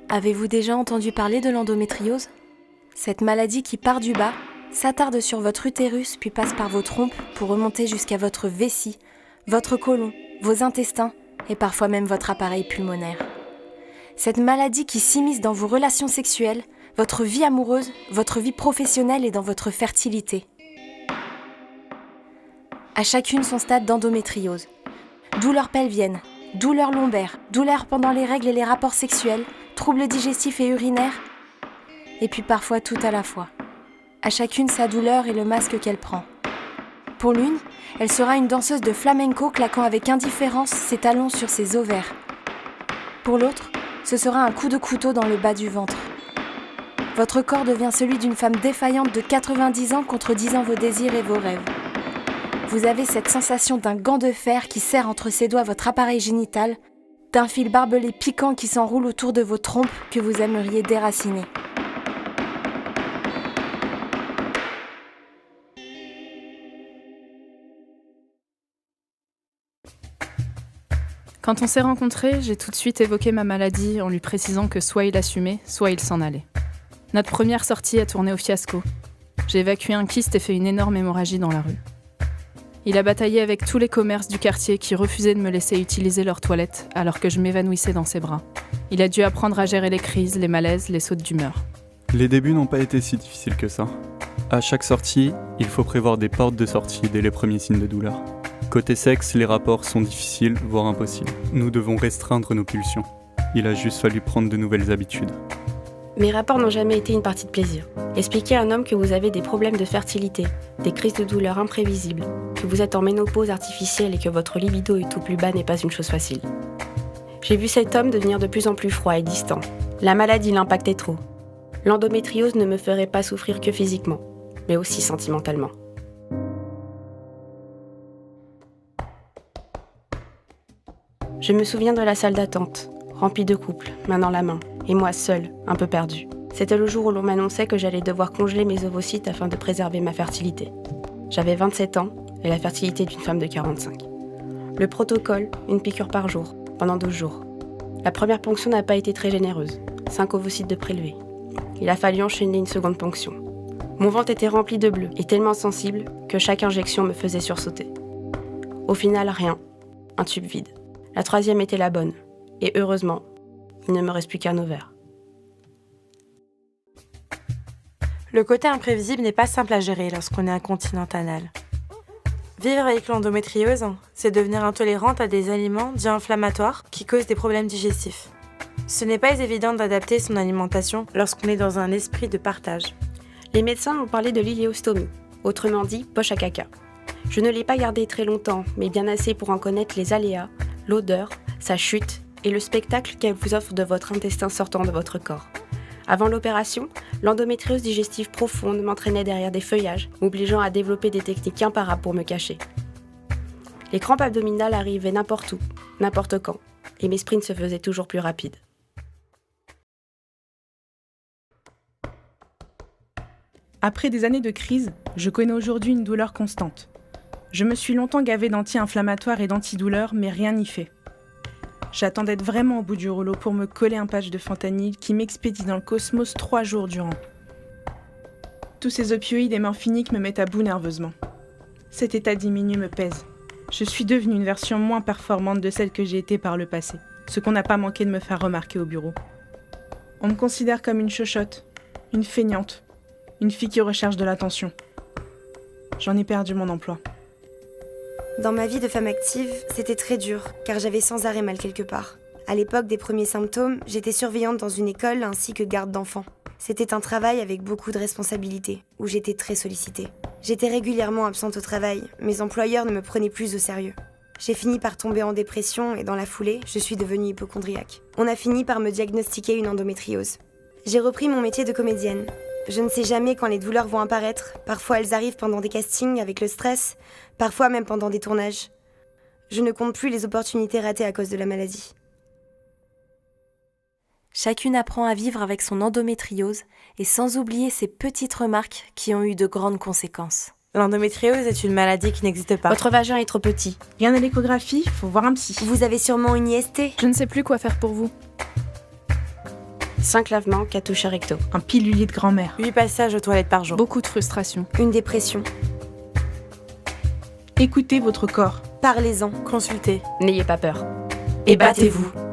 Avez-vous déjà entendu parler de l'endométriose ? Cette maladie qui part du bas, s'attarde sur votre utérus puis passe par vos trompes pour remonter jusqu'à votre vessie, votre côlon, vos intestins et parfois même votre appareil pulmonaire. Cette maladie qui s'immisce dans vos relations sexuelles, votre vie amoureuse, votre vie professionnelle et dans votre fertilité. À chacune son stade d'endométriose. Douleurs pelviennes, douleurs lombaires, douleurs pendant les règles et les rapports sexuels, troubles digestifs et urinaires, et puis parfois tout à la fois. À chacune sa douleur et le masque qu'elle prend. Pour l'une, elle sera une danseuse de flamenco claquant avec indifférence ses talons sur ses ovaires. Pour l'autre, ce sera un coup de couteau dans le bas du ventre. Votre corps devient celui d'une femme défaillante de 90 ans contredisant vos désirs et vos rêves. Vous avez cette sensation d'un gant de fer qui serre entre ses doigts votre appareil génital, d'un fil barbelé piquant qui s'enroule autour de vos trompes que vous aimeriez déraciner. Quand on s'est rencontrés, j'ai tout de suite évoqué ma maladie en lui précisant que soit il assumait, soit il s'en allait. Notre première sortie a tourné au fiasco. J'ai évacué un kyste et fait une énorme hémorragie dans la rue. Il a bataillé avec tous les commerces du quartier qui refusaient de me laisser utiliser leurs toilettes alors que je m'évanouissais dans ses bras. Il a dû apprendre à gérer les crises, les malaises, les sautes d'humeur. Les débuts n'ont pas été si difficiles que ça. À chaque sortie, il faut prévoir des portes de sortie dès les premiers signes de douleur. Côté sexe, les rapports sont difficiles, voire impossibles. Nous devons restreindre nos pulsions. Il a juste fallu prendre de nouvelles habitudes. Mes rapports n'ont jamais été une partie de plaisir. Expliquer à un homme que vous avez des problèmes de fertilité, des crises de douleur imprévisibles, que vous êtes en ménopause artificielle et que votre libido est au plus bas n'est pas une chose facile. J'ai vu cet homme devenir de plus en plus froid et distant. La maladie l'impactait trop. L'endométriose ne me ferait pas souffrir que physiquement, mais aussi sentimentalement. Je me souviens de la salle d'attente, remplie de couples, main dans la main, et moi seule, un peu perdue. C'était le jour où l'on m'annonçait que j'allais devoir congeler mes ovocytes afin de préserver ma fertilité. J'avais 27 ans et la fertilité d'une femme de 45. Le protocole, une piqûre par jour, pendant 12 jours. La première ponction n'a pas été très généreuse, 5 ovocytes de prélevés. Il a fallu enchaîner une seconde ponction. Mon ventre était rempli de bleu et tellement sensible que chaque injection me faisait sursauter. Au final, rien, un tube vide. La troisième était la bonne, et heureusement, il ne me reste plus qu'un ovaire. Le côté imprévisible n'est pas simple à gérer lorsqu'on est incontinent anal. Vivre avec l'endométriose, c'est devenir intolérante à des aliments dits inflammatoires qui causent des problèmes digestifs. Ce n'est pas évident d'adapter son alimentation lorsqu'on est dans un esprit de partage. Les médecins m'ont parlé de l'iléostomie, autrement dit poche à caca. Je ne l'ai pas gardée très longtemps, mais bien assez pour en connaître les aléas, l'odeur, sa chute et le spectacle qu'elle vous offre de votre intestin sortant de votre corps. Avant l'opération, l'endométriose digestive profonde m'entraînait derrière des feuillages, m'obligeant à développer des techniques imparables pour me cacher. Les crampes abdominales arrivaient n'importe où, n'importe quand, et mes sprints se faisaient toujours plus rapides. Après des années de crise, je connais aujourd'hui une douleur constante. Je me suis longtemps gavée d'anti-inflammatoires et d'antidouleurs, mais rien n'y fait. J'attends d'être vraiment au bout du rouleau pour me coller un patch de fentanyl qui m'expédie dans le cosmos 3 jours durant. Tous ces opioïdes et morphiniques me mettent à bout nerveusement. Cet état diminué me pèse. Je suis devenue une version moins performante de celle que j'ai été par le passé, ce qu'on n'a pas manqué de me faire remarquer au bureau. On me considère comme une chochotte, une feignante, une fille qui recherche de l'attention. J'en ai perdu mon emploi. Dans ma vie de femme active, c'était très dur, car j'avais sans arrêt mal quelque part. À l'époque des premiers symptômes, j'étais surveillante dans une école ainsi que garde d'enfants. C'était un travail avec beaucoup de responsabilités, où j'étais très sollicitée. J'étais régulièrement absente au travail, mes employeurs ne me prenaient plus au sérieux. J'ai fini par tomber en dépression et dans la foulée, je suis devenue hypocondriaque. On a fini par me diagnostiquer une endométriose. J'ai repris mon métier de comédienne. Je ne sais jamais quand les douleurs vont apparaître. Parfois elles arrivent pendant des castings avec le stress, parfois même pendant des tournages. Je ne compte plus les opportunités ratées à cause de la maladie. Chacune apprend à vivre avec son endométriose et sans oublier ces petites remarques qui ont eu de grandes conséquences. L'endométriose est une maladie qui n'existe pas. Votre vagin est trop petit. Rien à l'échographie, faut voir un psy. Vous avez sûrement une IST. Je ne sais plus quoi faire pour vous. 5 lavements, 4 touches recto. Un pilulier de grand-mère. 8 passages aux toilettes par jour. Beaucoup de frustration. Une dépression. Écoutez votre corps. Parlez-en. Consultez. N'ayez pas peur. Et battez-vous.